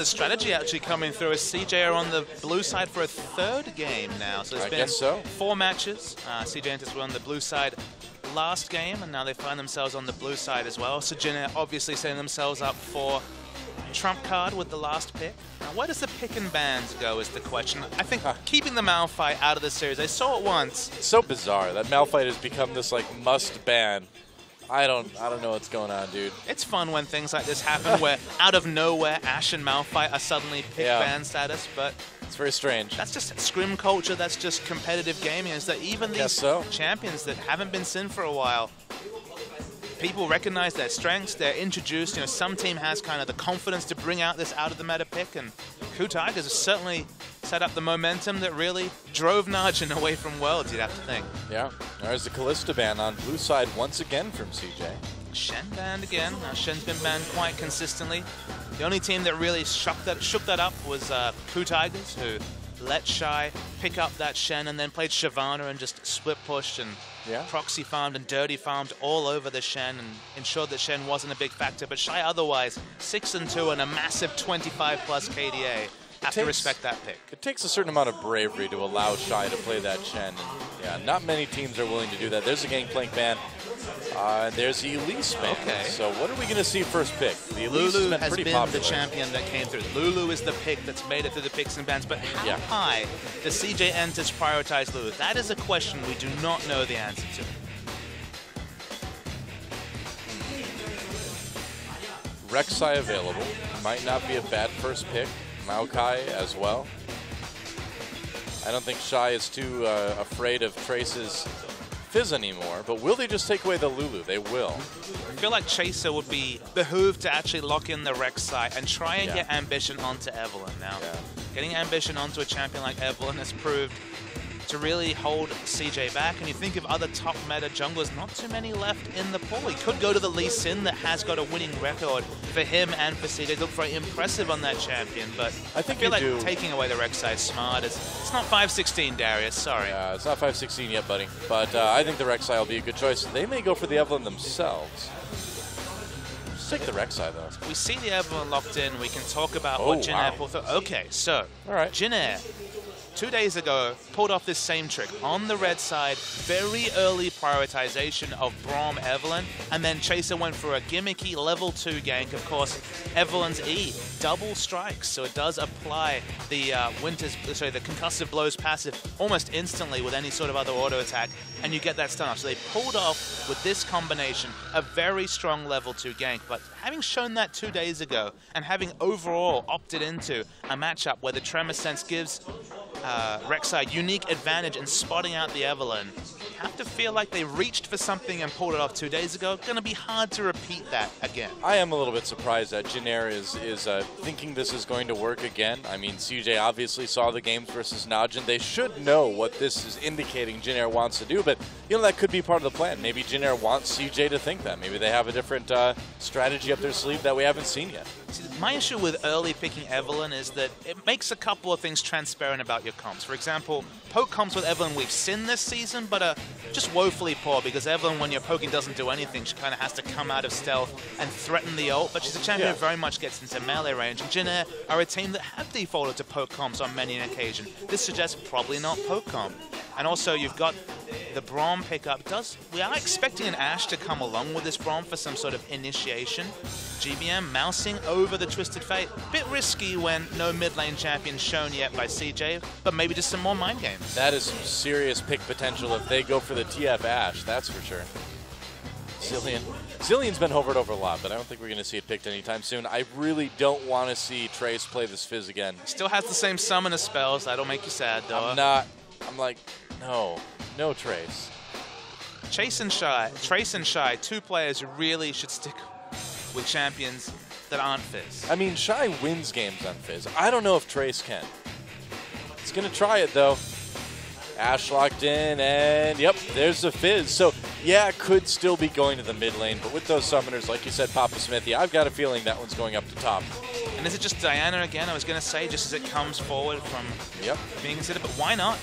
The strategy actually coming through as CJ are on the blue side for a third game now. So there's been 4 matches. CJ and Entus were on the blue side last game, and now they find themselves on the blue side as well. So JAG obviously setting themselves up for trump card with the last pick. Now, where does the pick and bans go is the question. I think keeping the Malphite out of the series. I saw it once. It's so bizarre that Malphite has become this like must ban. I don't know what's going on, dude. It's fun when things like this happen, where out of nowhere, Ashe and Malphite are suddenly pick ban status, but it's very strange. That's just scrim culture. That's just competitive gaming. Is that even these champions that haven't been seen for a while, people recognize their strengths. They're introduced. You know, some team has kind of the confidence to bring out this out of the meta pick, and Tigers has certainly set up the momentum that really drove Najin away from Worlds, you'd have to think. Yeah, there's the Kalista ban on blue side once again from CJ. Shen banned again. Now Shen's been banned quite consistently. The only team that really shook that up was Tigers, who let Shy pick up that Shen and then played Shyvana and just split pushed and proxy farmed and dirty farmed all over the Shen and ensured that Shen wasn't a big factor. But Shy otherwise 6-2 and a massive 25+ KDA. Have to respect that pick. It takes a certain amount of bravery to allow Shy to play that Shen. And yeah, not many teams are willing to do that. There's a Gangplank ban. And there's the Elise ban. Okay. So what are we going to see first pick? The Elise Lulu has been pretty popular. the champion that came through. Lulu is the pick that's made it through the picks and bans. But how high does CJ Entus prioritize Lulu? That is a question we do not know the answer to. Rek'Sai available. Might not be a bad first pick. Maokai as well. I don't think Shy is too afraid of Trace's Fizz anymore, but will they just take away the Lulu? They will. I feel like Chaser would be behooved to actually lock in the Rek'Sai and try and get Ambition onto Evelynn. Now, getting Ambition onto a champion like Evelynn has proved to really hold CJ back, and you think of other top meta junglers, not too many left in the pool. He could go to the Lee Sin that has got a winning record for him and for CJ. They look very impressive on that champion, but I feel like taking away the Rek'Sai is smart. It's not 5-16, Darius, sorry. It's not 5-16 yet, buddy, but I think the Rek'Sai will be a good choice. They may go for the Evelynn themselves. Just take the Rek'Sai, though. We see the Evelynn locked in. We can talk about what Jin pulled through. Okay, so Jin 2 days ago, pulled off this same trick on the red side, very early prioritization of Braum Evelynn, and then Chaser went for a gimmicky level 2 gank. Of course, Evelynn's E double strikes, so it does apply the the concussive blows passive almost instantly with any sort of other auto attack, and you get that stun off. So they pulled off with this combination a very strong level 2 gank, but having shown that 2 days ago and having overall opted into a matchup where the Tremor Sense gives Rek'Sai unique advantage in spotting out the Evelynn, you have to feel like they reached for something and pulled it off 2 days ago. Going to be hard to repeat that again. I am a little bit surprised that Jin is thinking this is going to work again. I mean, CJ obviously saw the games versus Najin. They should know what this is indicating Jin wants to do, but you know, that could be part of the plan. Maybe Jin wants CJ to think that. Maybe they have a different strategy up their sleeve that we haven't seen yet. See, my issue with early picking Evelynn is that it makes a couple of things transparent about your comps. For example, poke comps with Evelynn we've seen this season, but are just woefully poor, because Evelynn, when your poking doesn't do anything, she kind of has to come out of stealth and threaten the ult, but she's a champion who very much gets into melee range, and Jin are a team that have defaulted to poke comps on many an occasion. This suggests probably not poke comp. And also, you've got the Braum pickup. We are expecting an Ashe to come along with this Braum for some sort of initiation. GBM mousing over the Twisted Fate. Bit risky when no mid lane champion shown yet by CJ, but maybe just some more mind games. That is some serious pick potential if they go for the TF Ashe, that's for sure. Zillion's been hovered over a lot, but I don't think we're going to see it picked anytime soon. I really don't want to see Trace play this Fizz again. Still has the same summoner spells. That'll make you sad, though. I'm like, no Trace. Trace and Shy, 2 players who really should stick with champions that aren't Fizz. I mean, Shy wins games on Fizz. I don't know if Trace can. He's going to try it, though. Ashe locked in, and yep, there's the Fizz. So, yeah, it could still be going to the mid lane, but with those summoners, like you said, Papa Smithy, I've got a feeling that one's going up to top. And is it just Diana again? I was going to say, just as it comes forward from being considered, but why not?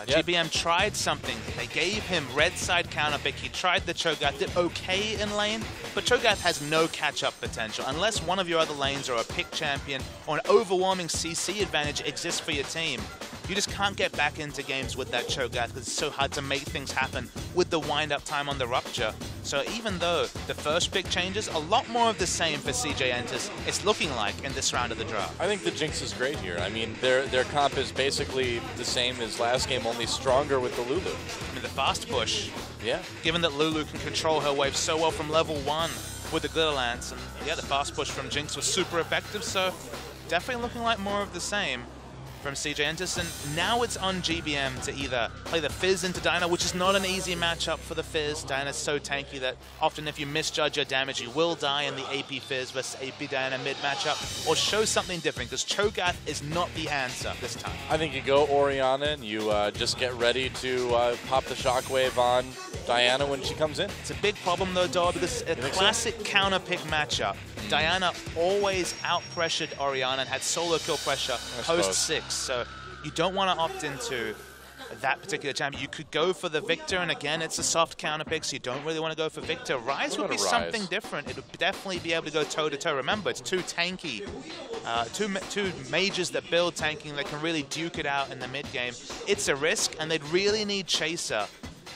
GBM tried something. They gave him red side counter pick. He tried the Cho'Gath, did okay in lane, but Cho'Gath has no catch-up potential. Unless one of your other lanes or a pick champion or an overwhelming CC advantage exists for your team, you just can't get back into games with that Cho'Gath because it's so hard to make things happen with the wind-up time on the Rupture. So even though the first pick changes, a lot more of the same for CJ Entus, it's looking like in this round of the draft. I think the Jinx is great here. I mean, their comp is basically the same as last game, only stronger with the Lulu. I mean, the fast push. Yeah. Given that Lulu can control her wave so well from level 1 with the Glitter Lance, and yeah, the fast push from Jinx was super effective, so definitely looking like more of the same from CJ Entus, and now it's on GBM to either play the Fizz into Diana, which is not an easy matchup for the Fizz. Diana's so tanky that often if you misjudge your damage, you will die in the AP Fizz versus AP Diana mid matchup, or show something different, because Cho'Gath is not the answer this time. I think you go Orianna and you just get ready to pop the shockwave on Diana when she comes in. It's a big problem though, Dor, because a classic counter pick matchup. Diana always out-pressured Orianna and had solo kill pressure post-6, so you don't want to opt into that particular champion. You could go for the Victor, and again, it's a soft counter pick, so you don't really want to go for Victor. Ryze would be something different. It would definitely be able to go toe-to-toe. Remember, it's too tanky. Two mages that build tanking that can really duke it out in the mid-game. It's a risk, and they'd really need Chaser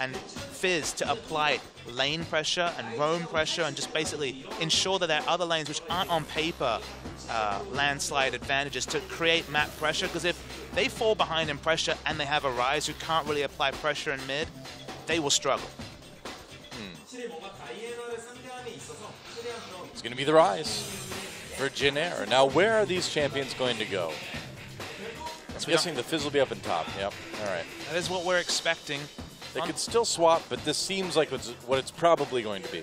and Fizz to apply lane pressure and roam pressure and just basically ensure that there are other lanes which aren't on paper landslide advantages to create map pressure, because if they fall behind in pressure and they have a Ryze who can't really apply pressure in mid, they will struggle. It's going to be the Ryze for Jin-Air. Now, where are these champions going to go? I'm guessing the Fizz will be up in top. Yep. All right. That is what we're expecting. They could still swap, but this seems like what it's probably going to be.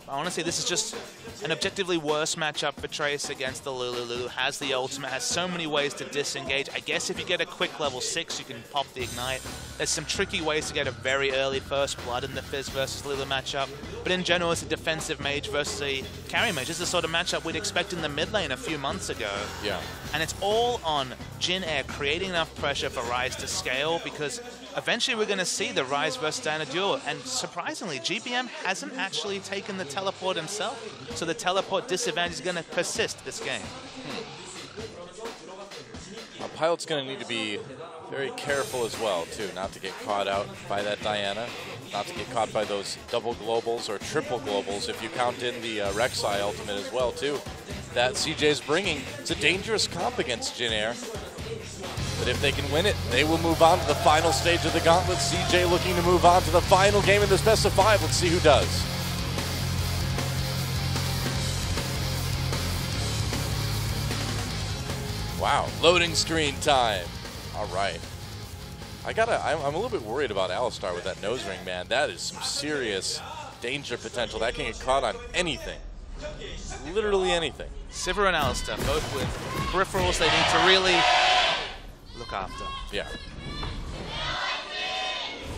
Honestly, this is just an objectively worse matchup for Trace against the Lulu. Lulu has the ultimate, has so many ways to disengage. I guess if you get a quick level 6, you can pop the Ignite. There's some tricky ways to get a very early first blood in the Fizz versus Lulu matchup. But in general, it's a defensive mage versus a carry mage. This is the sort of matchup we'd expect in the mid lane a few months ago. Yeah. And it's all on Jin-Air creating enough pressure for Ryze to scale, because eventually we're going to see the Ryze versus Diana duel. And surprisingly, GBM hasn't actually taken the teleport himself, so the teleport disadvantage is going to persist this game. Pilot's going to need to be very careful as well, too, not to get caught out by that Diana, not to get caught by those double globals or triple globals if you count in the Rek'Sai ultimate as well, too. That CJ's bringing. It's a dangerous comp against Jin-Air. But if they can win it, they will move on to the final stage of the gauntlet. CJ looking to move on to the final game in this best of 5. Let's see who does. Wow, loading screen time. All right. I'm a little bit worried about Alistar with that nose ring, man. That is some serious danger potential. That can get caught on anything. Literally anything. Sivir and Alistar, both with peripherals they need to really look after. Yeah.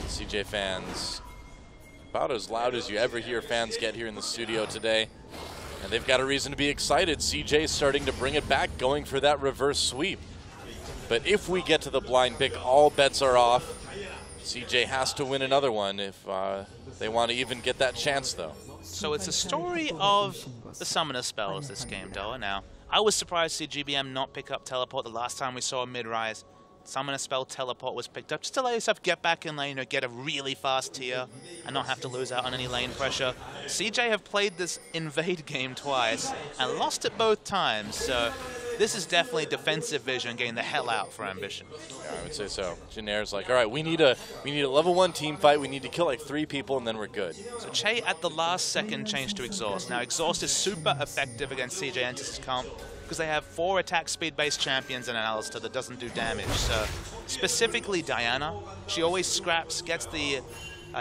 CJ fans, about as loud as you ever hear fans get here in the studio today. And they've got a reason to be excited. CJ's starting to bring it back, going for that reverse sweep. But if we get to the blind pick, all bets are off. CJ has to win another one if they want to even get that chance, though. So it's a story of the summoner spells this game, Doa. Now, I was surprised to see GBM not pick up teleport the last time we saw a mid-rise. Summoner spell teleport was picked up just to let yourself get back in lane or get a really fast tier and not have to lose out on any lane pressure. CJ have played this invade game twice and lost it both times, so this is definitely defensive vision getting the hell out for Ambition. Yeah, I would say so. Jin-Air's like, all right, we need a level 1 team fight. We need to kill like 3 people and then we're good. So Che at the last second changed to Exhaust. Now Exhaust is super effective against CJ Entus' comp, because they have 4 attack speed-based champions and an Alistar that doesn't do damage. So specifically Diana, she always scraps, gets the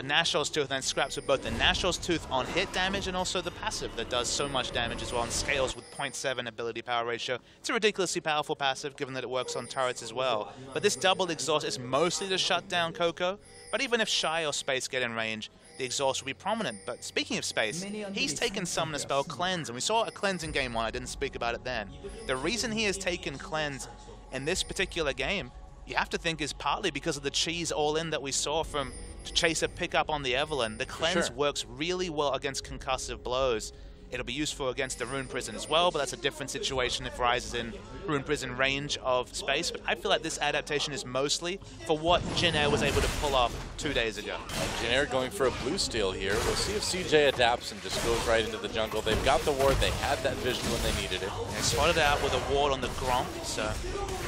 Nashor's Tooth, and then scraps with both the Nashor's Tooth on hit damage and also the passive that does so much damage as well and scales with 0.7 ability power ratio. It's a ridiculously powerful passive given that it works on turrets as well. But this double exhaust is mostly to shut down Coco, but even if Shy or Space get in range, the exhaust will be prominent. But speaking of Space, he's taken Summoner Spell Cleanse, and we saw a Cleanse in Game 1, I didn't speak about it then. The reason he has taken Cleanse in this particular game, you have to think is partly because of the cheese all-in that we saw from Chaser pick up on the Evelyn. The cleanse works really well against concussive blows. It'll be useful against the Rune Prison as well, but that's a different situation if Ryze is in Rune Prison range of space. But I feel like this adaptation is mostly for what Jin Air was able to pull off 2 days ago. Jin Air going for a blue steal here. We'll see if CJ adapts and just goes right into the jungle. They've got the ward. They had that vision when they needed it. They spotted out with a ward on the Gromp, so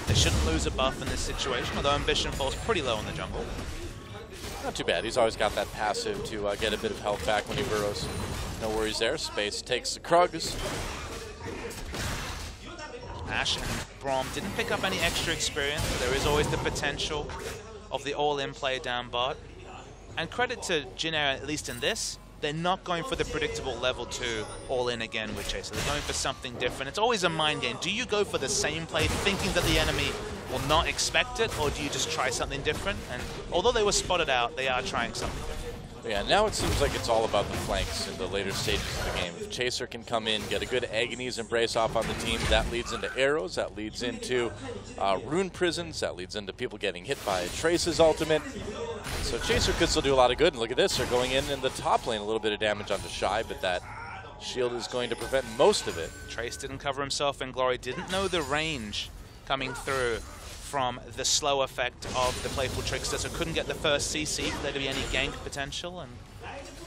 they shouldn't lose a buff in this situation, although Ambition falls pretty low in the jungle. Not too bad. He's always got that passive to get a bit of health back when he burrows. No worries there. Space takes the Krugs. Ashe and Braum didn't pick up any extra experience, but there is always the potential of the all-in play down bot. And credit to Jin Air, at least in this, they're not going for the predictable level 2 all-in again with Chaser. They're going for something different. It's always a mind game. Do you go for the same play thinking that the enemy will not expect it, or do you just try something different? And although they were spotted out, they are trying something different. Yeah, now it seems like it's all about the flanks in the later stages of the game. If Chaser can come in, get a good Agony's Embrace off on the team, that leads into arrows, that leads into Rune Prisons, that leads into people getting hit by Trace's ultimate. So Chaser could still do a lot of good, and look at this, they're going in the top lane, a little bit of damage onto Shy, but that shield is going to prevent most of it. Trace didn't cover himself in Glory, didn't know the range coming through from the slow effect of the Playful Trickster, so couldn't get the first CC for there to be any gank potential. And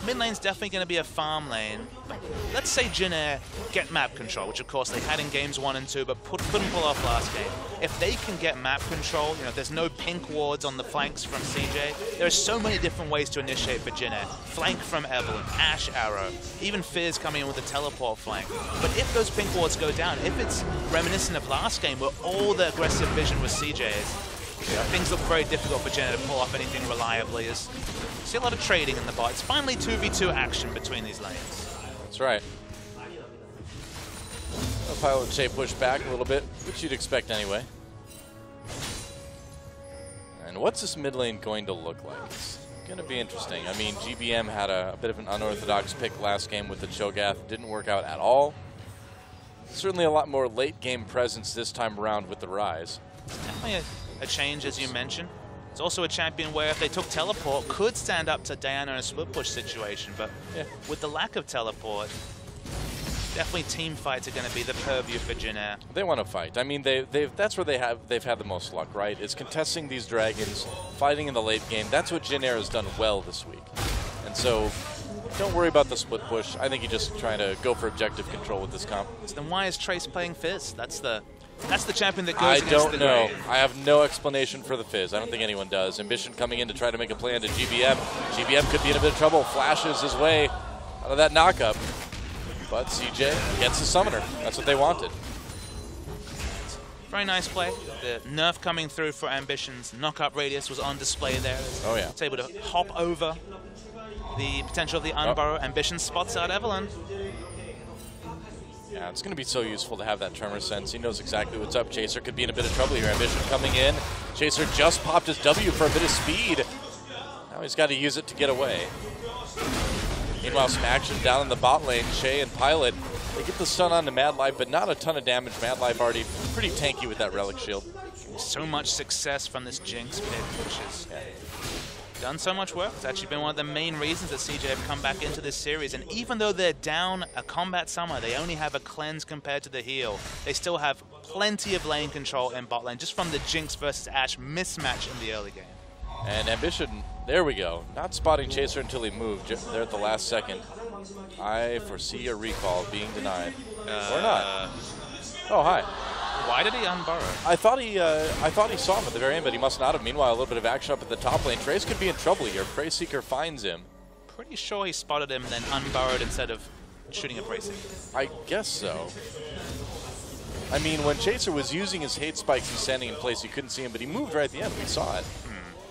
mid lane's definitely going to be a farm lane. But let's say Jin Air get map control, which of course they had in games 1 and 2, but couldn't pull off last game. If they can get map control, you know, there's no pink wards on the flanks from CJ. There are so many different ways to initiate for Jin Air. Flank from Evelyn, Ashe Arrow, even Fizz coming in with a teleport flank. But if those pink wards go down, if it's reminiscent of last game where all the aggressive vision was CJ's, things look very difficult for Jin Air to pull off anything reliably. See a lot of trading in the bot. It's finally 2v2 action between these lanes. That's right. A Pilot Shape push back a little bit, which you'd expect anyway. And what's this mid lane going to look like? It's going to be interesting. I mean, GBM had a bit of an unorthodox pick last game with the Cho'Gath. Didn't work out at all. Certainly a lot more late game presence this time around with the Ryze. It's definitely a change, as you mentioned. It's also a champion where if they took teleport, could stand up to Diana in a split push situation, but with the lack of teleport, definitely team fights are going to be the purview for Jin Air. They want to fight. I mean, that's where they've had the most luck, right? It's contesting these dragons, fighting in the late game. That's what Jin Air has done well this week. And so, don't worry about the split push. I think you're just trying to go for objective control with this comp. So then why is Trace playing Fizz? That's the champion that goes against the I don't know. grave. I have no explanation for the Fizz. I don't think anyone does. Ambition coming in to try to make a play into GBM. GBM could be in a bit of trouble. Flashes his way out of that knockup. But CJ gets the summoner. That's what they wanted. Very nice play. The nerf coming through for Ambition's knockup radius was on display there. Oh yeah. It's able to hop over the potential of the unburrow. Ambition spots out Evelyn. Yeah, it's going to be so useful to have that tremor sense. He knows exactly what's up. Chaser could be in a bit of trouble here. Ambition coming in. Chaser just popped his W for a bit of speed. Now he's got to use it to get away. Meanwhile, some action down in the bot lane. Shay and Pilot, they get the stun onto Mad Life, but not a ton of damage. Mad Life already pretty tanky with that Relic Shield. So much success from this Jinx pick, which has done so much work. It's actually been one of the main reasons that CJ have come back into this series. And even though they're down a combat summoner, they only have a cleanse compared to the heal. They still have plenty of lane control in bot lane, just from the Jinx versus Ashe mismatch in the early game. And Ambition, there we go. Not spotting Chaser until he moved there at the last second. I foresee a recall being denied. Or not. Oh, hi. Why did he unburrow? I thought he saw him at the very end, but he must not have. Meanwhile, a little bit of action up at the top lane. Trace could be in trouble here. Prey Seeker finds him. Pretty sure he spotted him, then unburrowed instead of shooting a Prey Seeker. I guess so. I mean, when Chaser was using his hate spikes and standing in place, you couldn't see him, but he moved right at the end. We saw it.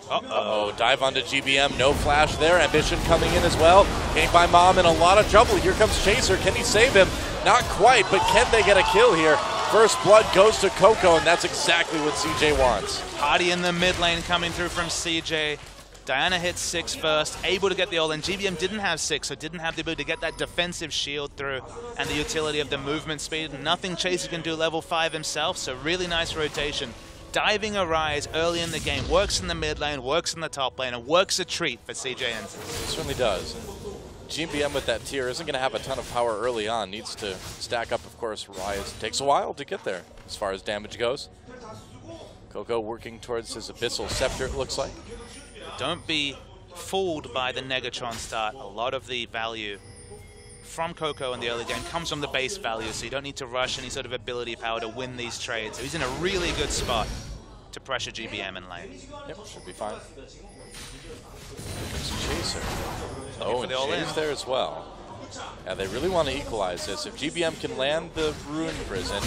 Uh-oh, dive onto GBM, no flash there. Ambition coming in as well. Came by Mom in a lot of trouble. Here comes Chaser. Can he save him? Not quite, but can they get a kill here? First blood goes to Coco, and that's exactly what CJ wants. Party in the mid lane coming through from CJ. Diana hits 6 first, able to get the ult, and GBM didn't have 6, so didn't have the ability to get that defensive shield through and the utility of the movement speed. Nothing Chaser can do level 5 himself, so really nice rotation diving a rise early in the game, works in the mid lane, works in the top lane, and works a treat for CJ Entus. It certainly does. GBM with that tier isn't going to have a ton of power early on. Needs to stack up, of course. Rise takes a while to get there as far as damage goes. Coco working towards his Abyssal Scepter, it looks like. Don't be fooled by the Negatron start. A lot of the value from Coco in the early game comes from the base value, so you don't need to rush any sort of ability power to win these trades. So he's in a really good spot to pressure GBM in lane. Yep, should be fine. There's Chaser. Oh, and Jay's there as well. Yeah, they really want to equalize this. If GBM can land the Rune Prison.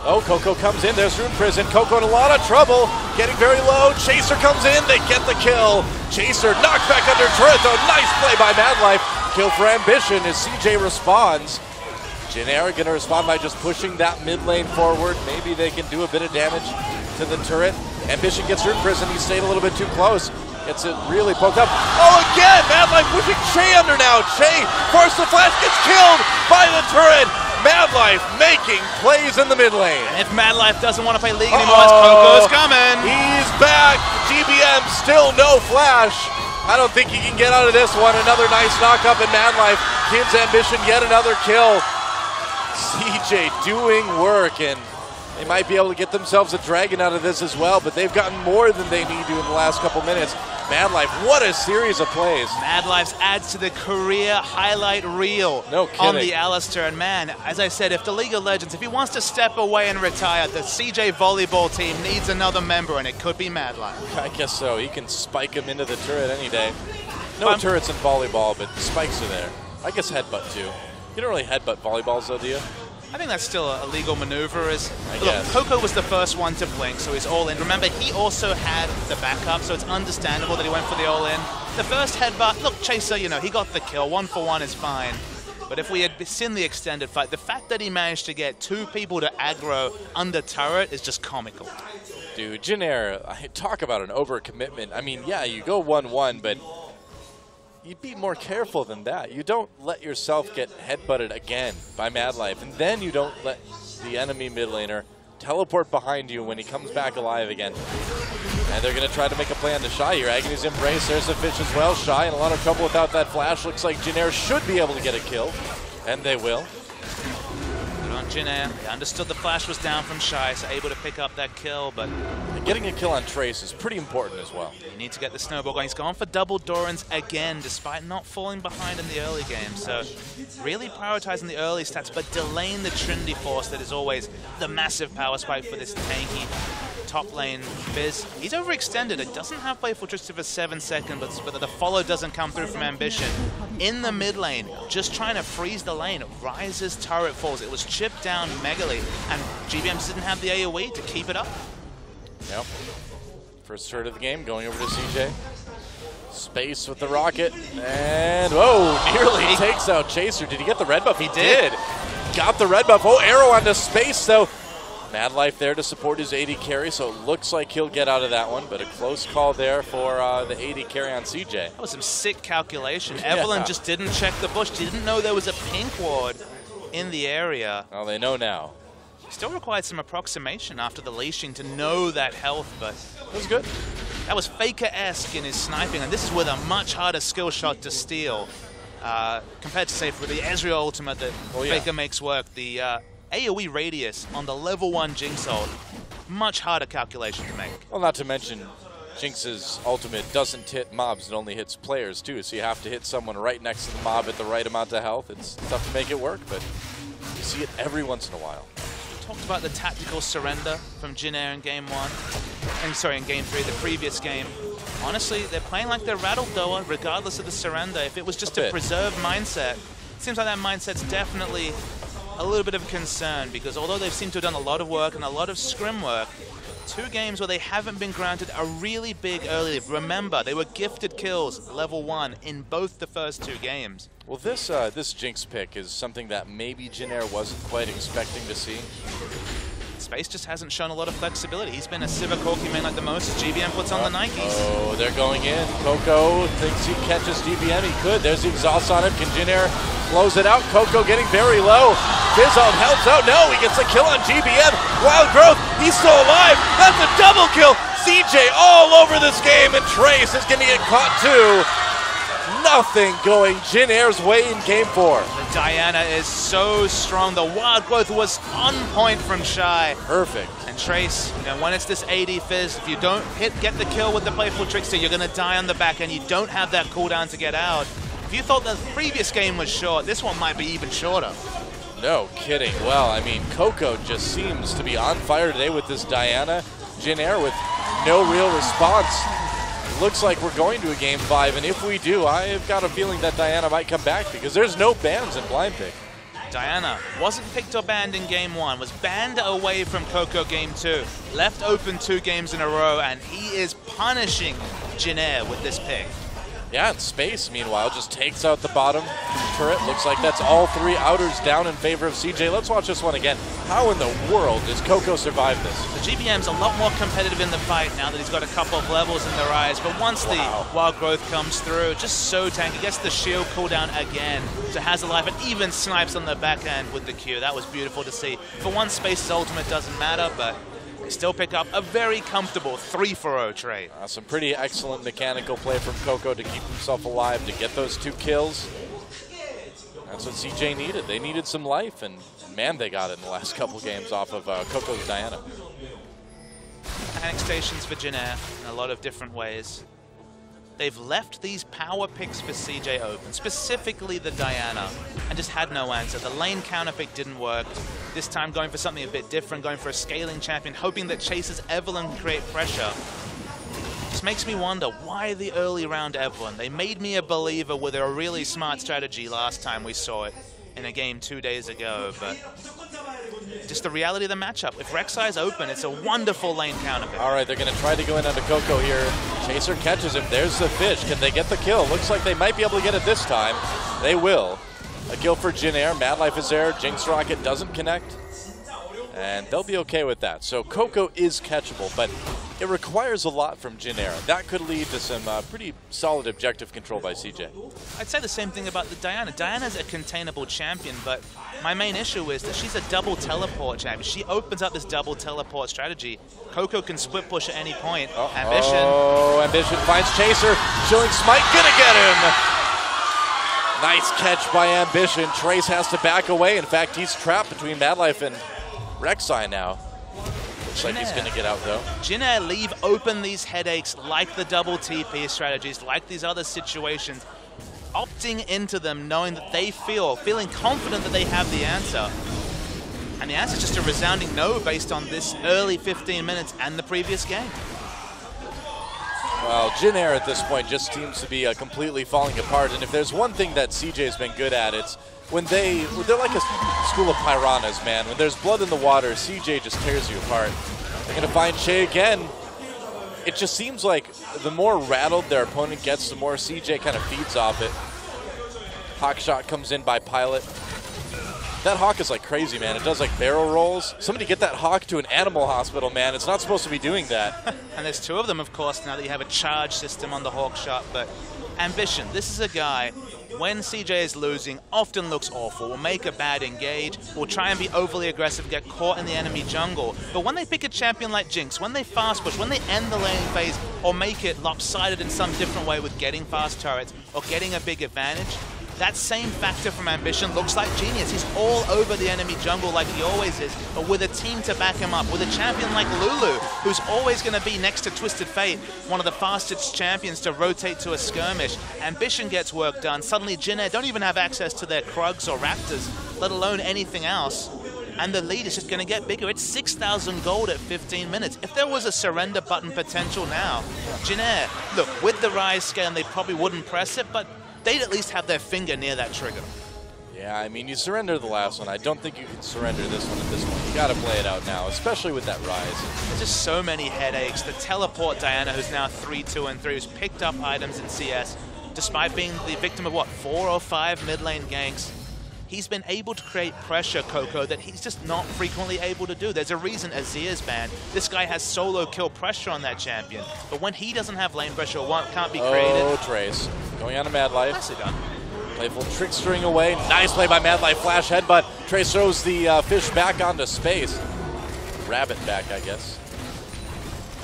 Oh, Coco comes in. There's Rune Prison. Coco in a lot of trouble. Getting very low. Chaser comes in. They get the kill. Chaser knocked back under turret, though. Nice play by Madlife. Kill for Ambition as CJ responds. Jinair going to respond by just pushing that mid lane forward. Maybe they can do a bit of damage to the turret. Ambition gets Rune Prison. He stayed a little bit too close. Gets it really poked up. Oh, again! Madlife pushing Che under now. Che forced the flash, gets killed by the turret. Madlife making plays in the mid lane. And if Madlife doesn't want to play League anymore, Coco's coming. He's back. GBM still no flash. I don't think he can get out of this one. Another nice knock up in Madlife. Gives Ambition yet another kill. CJ doing work, and they might be able to get themselves a dragon out of this as well, but they've gotten more than they need to in the last couple minutes. Madlife, what a series of plays. Madlife's adds to the career highlight reel on the Alistair. And man, as I said, if the League of Legends, if he wants to step away and retire, the CJ volleyball team needs another member, and it could be Madlife. I guess so. He can spike him into the turret any day. No turrets in volleyball, but spikes are there. I guess headbutt too. You don't really headbutt volleyballs though, do you? I think that's still a legal maneuver. Look, Coco was the first one to blink, so he's all in. Remember, he also had the backup, so it's understandable that he went for the all-in. The first headbutt, look, Chaser, you know, he got the kill. 1-for-1 is fine. But if we had seen the extended fight, the fact that he managed to get 2 people to aggro under turret is just comical. Dude, Jinair, talk about an overcommitment. I mean, yeah, you go 1-1, but you'd be more careful than that. You don't let yourself get headbutted again by Madlife, and then you don't let the enemy mid laner teleport behind you when he comes back alive again. And they're going to try to make a play on the Shy here. Agony's Embrace, there's a fish as well. Shy in a lot of trouble without that flash. Looks like Jinair should be able to get a kill, and they will. Good on Jinair. He understood the flash was down from Shy, so able to pick up that kill, but getting a kill on Trace is pretty important as well. You need to get the snowball going. He's gone for double Dorans again, despite not falling behind in the early game. So really prioritizing the early stats, but delaying the Trinity Force that is always the massive power spike for this tanky top lane Fizz. He's overextended. It doesn't have playful tricks for 7 seconds, but the follow doesn't come through from Ambition. In the mid lane, just trying to freeze the lane. Rise's turret falls. It was chipped down megally, and GBM just didn't have the AoE to keep it up. Yep. First turret of the game going over to CJ. Space with the rocket. And, whoa, nearly takes out Chaser. Did he get the red buff? He did. Got the red buff. Oh, arrow onto Space, though. Madlife there to support his AD carry, so it looks like he'll get out of that one, but a close call there for the AD carry on CJ. That was some sick calculation. Evelyn just didn't check the bush. Didn't know there was a pink ward in the area. Well, they know now. Still required some approximation after the leashing to know that health, but it was good. That was Faker-esque in his sniping, and this is with a much harder skill shot to steal compared to, say, for the Ezreal ultimate that Faker makes work. The AoE radius on the level 1 Jinx ult, much harder calculation to make. Well, not to mention Jinx's ultimate doesn't hit mobs, it only hits players too, so you have to hit someone right next to the mob at the right amount of health. It's tough to make it work, but you see it every once in a while. Talked about the tactical surrender from Jinair in game 1. Sorry, in game 3, the previous game. Honestly, they're playing like they're rattled though, regardless of the surrender. If it was just a preserved mindset, it seems like that mindset's definitely a little bit of a concern, because although they've seemed to have done a lot of work and a lot of scrim work, 2 games where they haven't been granted a really big early lead. Remember, they were gifted kills level 1 in both the first 2 games. Well, this Jinx pick is something that maybe Jinair wasn't quite expecting to see. Space just hasn't shown a lot of flexibility. He's been a Civic Corki main like the most. GBM puts on the Nikes. Oh, they're going in. Coco thinks he catches GBM. He could. There's the exhaust on him. Can Jinair blows it out. Coco getting very low. Fizzle helps out. No, he gets a kill on GBM. Wild Growth, he's still alive. That's a double kill. CJ all over this game, and Trace is going to get caught too. Nothing going Jin Air's way in game 4. The Diana is so strong. The Wild Growth was on point from Shy. Perfect. And Trace, you know, when it's this AD Fizz, if you don't get the kill with the Playful Trickster, you're going to die on the back end. You don't have that cooldown to get out. If you thought the previous game was short, this one might be even shorter. No kidding. Well, I mean, Coco just seems to be on fire today with this Diana. Jin Air with no real response. Looks like we're going to a game 5, and if we do, I've got a feeling that Diana might come back because there's no bans in blind pick. Diana wasn't picked or banned in game 1, was banned away from Coco game 2, left open 2 games in a row, and he is punishing Jin Air with this pick. Yeah, and Space, meanwhile, just takes out the bottom turret. Looks like that's all 3 outers down in favor of CJ. Let's watch this one again. How in the world does Coco survive this? The GBM's a lot more competitive in the fight now that he's got a couple of levels in their eyes, but once the Wild Growth comes through, just so tanky, gets the shield cooldown again to has a life, and even snipes on the back end with the Q. That was beautiful to see. For once, Space's ultimate doesn't matter, but they still pick up a very comfortable 3-for-0 trade. Some pretty excellent mechanical play from Coco to keep himself alive, to get those 2 kills. That's what CJ needed. They needed some life, and man, they got it in the last couple games off of Coco's Diana. Panic stations for Jin Air in a lot of different ways. They've left these power picks for CJ open, specifically the Diana, and just had no answer. The lane counter pick didn't work. This time going for something a bit different, going for a scaling champion, hoping that chases Evelyn can create pressure. This makes me wonder, why the early round Evelyn? They made me a believer with a really smart strategy last time we saw it in a game 2 days ago, but just the reality of the matchup. If Rek'Sai's open, it's a wonderful lane counter pick. All right, they're going to try to go in onto Coco here. Chaser catches him. There's the fish. Can they get the kill? Looks like they might be able to get it this time. They will. A kill for Jin Air. Mad Life is there. Jinx Rocket doesn't connect. And they'll be okay with that. So Coco is catchable, but it requires a lot from Jin Air. That could lead to some pretty solid objective control by CJ. I'd say the same thing about the Diana. Diana's a containable champion, but my main issue is that she's a double teleport champion. She opens up this double teleport strategy. Coco can split push at any point. Ambition. Oh, Ambition finds Chaser. Showing Smite, gonna get him. Nice catch by Ambition. Trace has to back away. In fact, he's trapped between Mad Life and Rek'Sai now. Looks like he's going to get out, though. Jin Air leave open these headaches like the double TP strategies, like these other situations, opting into them knowing that they feeling confident that they have the answer. And the answer is just a resounding no based on this early 15 minutes and the previous game. Well, Jin Air at this point just seems to be completely falling apart. And if there's one thing that CJ's been good at, it's when they're like a school of piranhas, man. When there's blood in the water, CJ just tears you apart. They're going to find Shay again. It just seems like the more rattled their opponent gets, the more CJ kind of feeds off it. Hawk shot comes in by Pilot. That Hawk is like crazy, man. It does like barrel rolls. Somebody get that Hawk to an animal hospital, man. It's not supposed to be doing that. And there's 2 of them, of course, now that you have a charge system on the Hawk shot. But Ambition, this is a guy, when CJ is losing, often looks awful. Will make a bad engage, will try and be overly aggressive, get caught in the enemy jungle. But when they pick a champion like Jinx, when they fast push, when they end the laning phase, or make it lopsided in some different way with getting fast turrets, or getting a big advantage, that same factor from Ambition looks like genius. He's all over the enemy jungle like he always is, but with a team to back him up, with a champion like Lulu, who's always going to be next to Twisted Fate, one of the fastest champions to rotate to a skirmish. Ambition gets work done. Suddenly Jin Air don't even have access to their Krugs or Raptors, let alone anything else. And the lead is just going to get bigger. It's 6,000 gold at 15 minutes. If there was a surrender button potential now, Jin Air, look, with the Rise scale, they probably wouldn't press it, but they'd at least have their finger near that trigger. Yeah, I mean, you surrender the last one. I don't think you can surrender this one at this point. You got to play it out now, especially with that Rise. There's just so many headaches. The teleport Diana, who's now 3-2-3, who's picked up items in CS, despite being the victim of, what, 4 or 5 mid lane ganks. He's been able to create pressure, Coco, that he's just not frequently able to do. There's a reason Azir's banned. This guy has solo kill pressure on that champion. But when he doesn't have lane pressure, can't be created. Oh, Trace. Going on a Mad Life. Nicely done. Playful trickstering away. Nice play by Mad Life. Flash headbutt. Trace throws the fish back onto space. Rabbit back, I guess.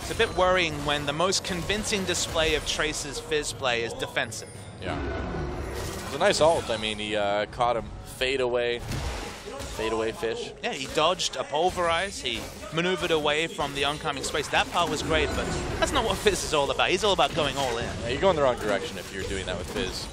It's a bit worrying when the most convincing display of Trace's Fizz play is defensive. Yeah. It was a nice ult. I mean, he caught him fade away fish. Yeah, he dodged a pulverize. He maneuvered away from the oncoming space. That part was great, but that's not what Fizz is all about. He's all about going all in. Yeah, you're going the wrong direction if you're doing that with Fizz.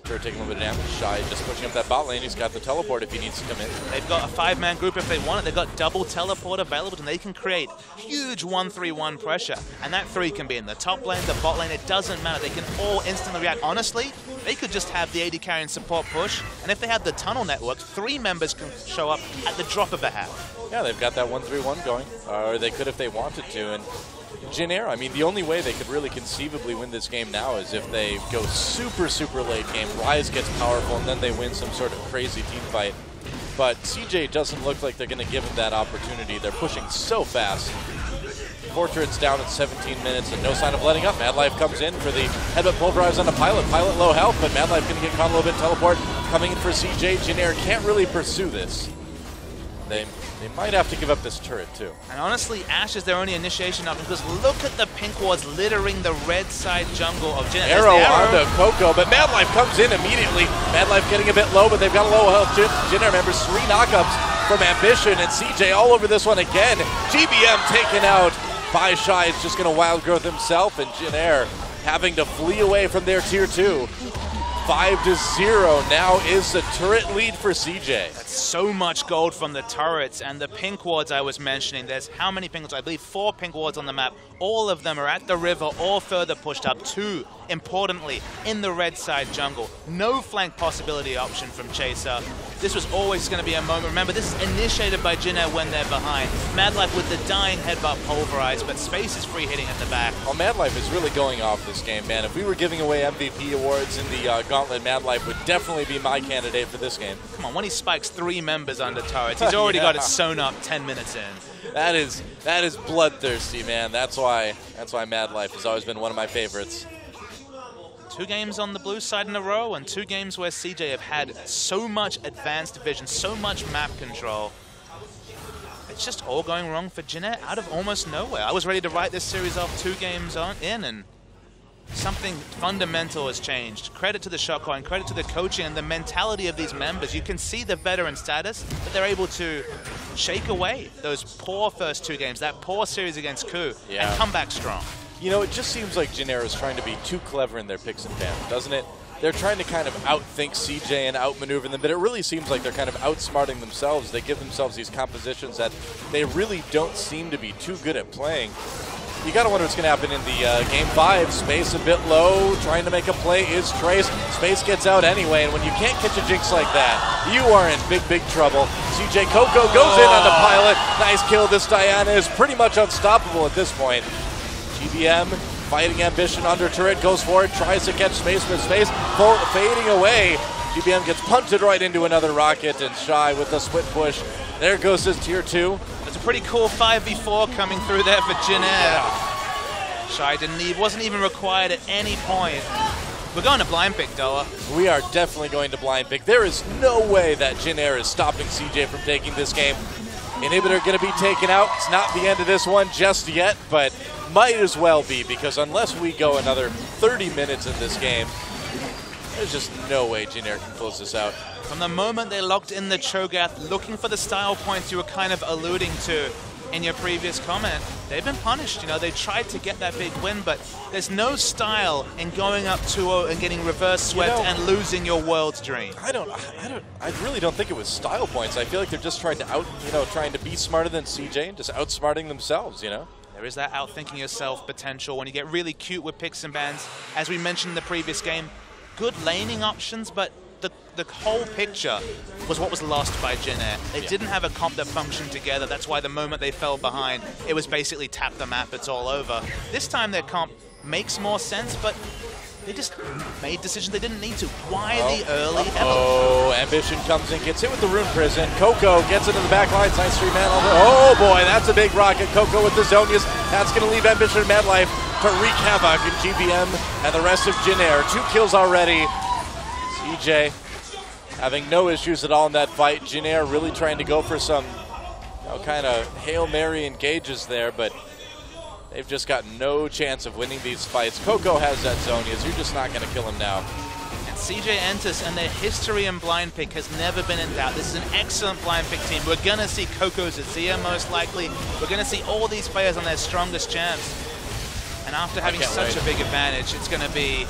Turret taking a little bit of damage. Shy just pushing up that bot lane. He's got the teleport if he needs to come in. They've got a 5-man group if they want it. They've got double teleport available, and they can create huge 1-3-1 pressure. And that 3 can be in the top lane, the bot lane. It doesn't matter. They can all instantly react. Honestly, they could just have the AD carry and support push. And if they have the tunnel network, 3 members can show up at the drop of a hat. Yeah, they've got that 1-3-1 going. Or they could if they wanted to. And Jin Air, I mean, the only way they could really conceivably win this game now is if they go super, super late game, Rise gets powerful, and then they win some sort of crazy team fight. But CJ doesn't look like they're going to give him that opportunity. They're pushing so fast. 4 turrets down in 17 minutes and no sign of letting up. Mad Life comes in for the headbutt pulverize on the Pilot. Pilot low health, but Mad Life going to get caught a little bit. Teleport coming in for CJ. Jin Air can't really pursue this. They might have to give up this turret, too. And honestly, Ashe is their only initiation option because look at the pink wards littering the red side jungle of Jin Air. Arrow onto Coco, but Mad Life comes in immediately. Mad Life getting a bit low, but they've got a low health. Jin Air members, 3 knockups from Ambition, and CJ all over this one again. GBM taken out by Shy. It's just going to wild growth himself, and Jin Air having to flee away from their tier 2. 5-0 now is the turret lead for CJ. That's so much gold from the turrets and the pink wards I was mentioning. There's how many pink wards? I believe 4 pink wards on the map. All of them are at the river or further pushed up. 2, importantly, in the red side jungle. No flank possibility option from Chaser. This was always going to be a moment. Remember, this is initiated by Jin Air when they're behind. Mad Life with the dying headbutt pulverize, but space is free hitting at the back. Well, Mad Life is really going off this game, man. If we were giving away MVP awards in the Gauntlet, Mad Life would definitely be my candidate for this game. Come on, when he spikes 3 members under turrets, he's already got it sewn up 10 minutes in. That is bloodthirsty, man. That's why Mad Life has always been one of my favorites. 2 games on the blue side in a row, and 2 games where CJ have had so much advanced vision, so much map control. It's just all going wrong for Jin Air out of almost nowhere. I was ready to write this series off 2 games in, and something fundamental has changed. Credit to the shot calling, credit to the coaching and the mentality of these members. You can see the veteran status, but they're able to shake away those poor first 2 games, that poor series against Ku, and come back strong. You know, it just seems like Jin Air is trying to be too clever in their picks and bans, doesn't it? They're trying to kind of outthink CJ and outmaneuver them, but it really seems like they're kind of outsmarting themselves. They give themselves these compositions that they really don't seem to be too good at playing. You gotta wonder what's gonna happen in the Game 5. Space a bit low, trying to make a play is Trace. Space gets out anyway, and when you can't catch a Jinx like that, you are in big, big trouble. CJ Coco goes in on the Pilot. Nice kill. This Diana is pretty much unstoppable at this point. GBM fighting Ambition under turret, goes for it, tries to catch Space with Space, fading away. GBM gets punted right into another rocket, and Shy with the split push. There goes his tier 2. It's a pretty cool 5v4 coming through there for Jin Air. Shy wasn't even required at any point. We're going to blind pick, Doa. We are definitely going to blind pick. There is no way that Jin Air is stopping CJ from taking this game. Inhibitor going to be taken out. It's not the end of this one just yet, but might as well be, because unless we go another 30 minutes in this game, there's just no way Jin Air can close this out. From the moment they locked in the Cho'Gath, looking for the style points you were kind of alluding to in your previous comment, they've been punished. You know, they tried to get that big win, but there's no style in going up 2-0 and getting reverse swept and losing your world's dream. I really don't think it was style points. I feel like they're just trying to be smarter than CJ and just outsmarting themselves, you know? There is that outthinking yourself potential when you get really cute with picks and bans. As we mentioned in the previous game, good laning options, but the whole picture was what was lost by Jin Air. They didn't have a comp that functioned together. That's why the moment they fell behind, it was basically tap the map, it's all over. This time their comp makes more sense, but they just made decisions they didn't need to. Why the early headbutt? Ambition comes in, gets hit with the Rune Prison. Coco gets into the back line, nice 3-man over. Oh boy, that's a big rocket. Coco with the Zonias. That's going to leave Ambition and Mad Life to wreak havoc in GBM and the rest of Jin Air. 2 kills already. CJ having no issues at all in that fight. Jin Air really trying to go for some kind of Hail Mary engages there, but they've just got no chance of winning these fights. Coco has that Zonias. You're just not going to kill him now. And CJ Entus and their history in blind pick has never been in doubt. This is an excellent blind pick team. We're going to see Coco Zazia most likely. We're going to see all these players on their strongest chance. And after having such a big advantage, it's going to be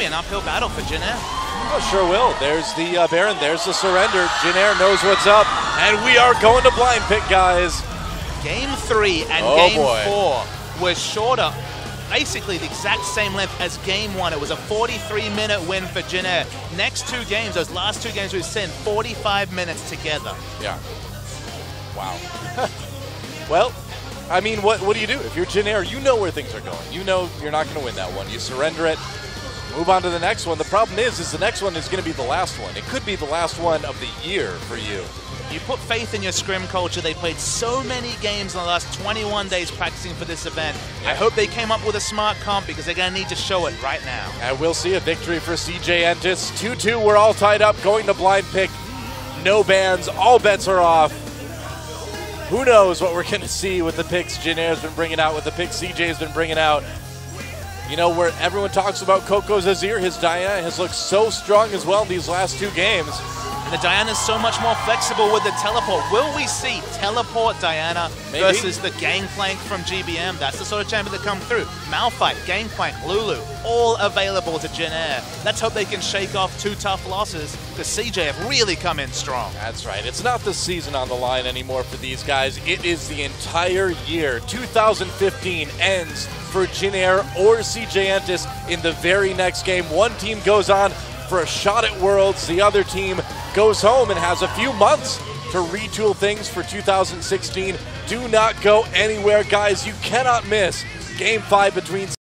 an uphill battle for Jin Air. Oh, sure will. There's the Baron. There's the surrender. Jin Air knows what's up. And we are going to blind pick, guys. Game 3 and Game 4 was shorter. Basically the exact same length as Game 1. It was a 43-minute win for Jin Air. Next 2 games, those last 2 games we've seen, 45 minutes together. Yeah. Wow. Well, I mean, what do you do? If you're Jin Air, you know where things are going. You know you're not going to win that one. You surrender it, move on to the next one. The problem is the next one is going to be the last one. It could be the last one of the year for you. You put faith in your scrim culture. They played so many games in the last 21 days practicing for this event. Yeah. I hope they came up with a smart comp because they're going to need to show it right now. And we'll see a victory for CJ Entus. 2-2, we're all tied up, going to blind pick. No bans, all bets are off. Who knows what we're going to see with the picks Jin Air's been bringing out, with the picks CJ's been bringing out. You know, where everyone talks about Coco Zazir, his Diana has looked so strong as well in these last 2 games. And the Diana's so much more flexible with the teleport. Will we see teleport Diana versus the Gangplank from GBM? That's the sort of champion that come through. Malphite, Gangplank, Lulu, all available to Jin Air. Let's hope they can shake off 2 tough losses, because CJ have really come in strong. That's right. It's not the season on the line anymore for these guys. It is the entire year. 2015 ends for Jin Air or CJ Entus in the very next game. One team goes on for a shot at Worlds. The other team goes home and has a few months to retool things for 2016. Do not go anywhere, guys. You cannot miss Game 5 between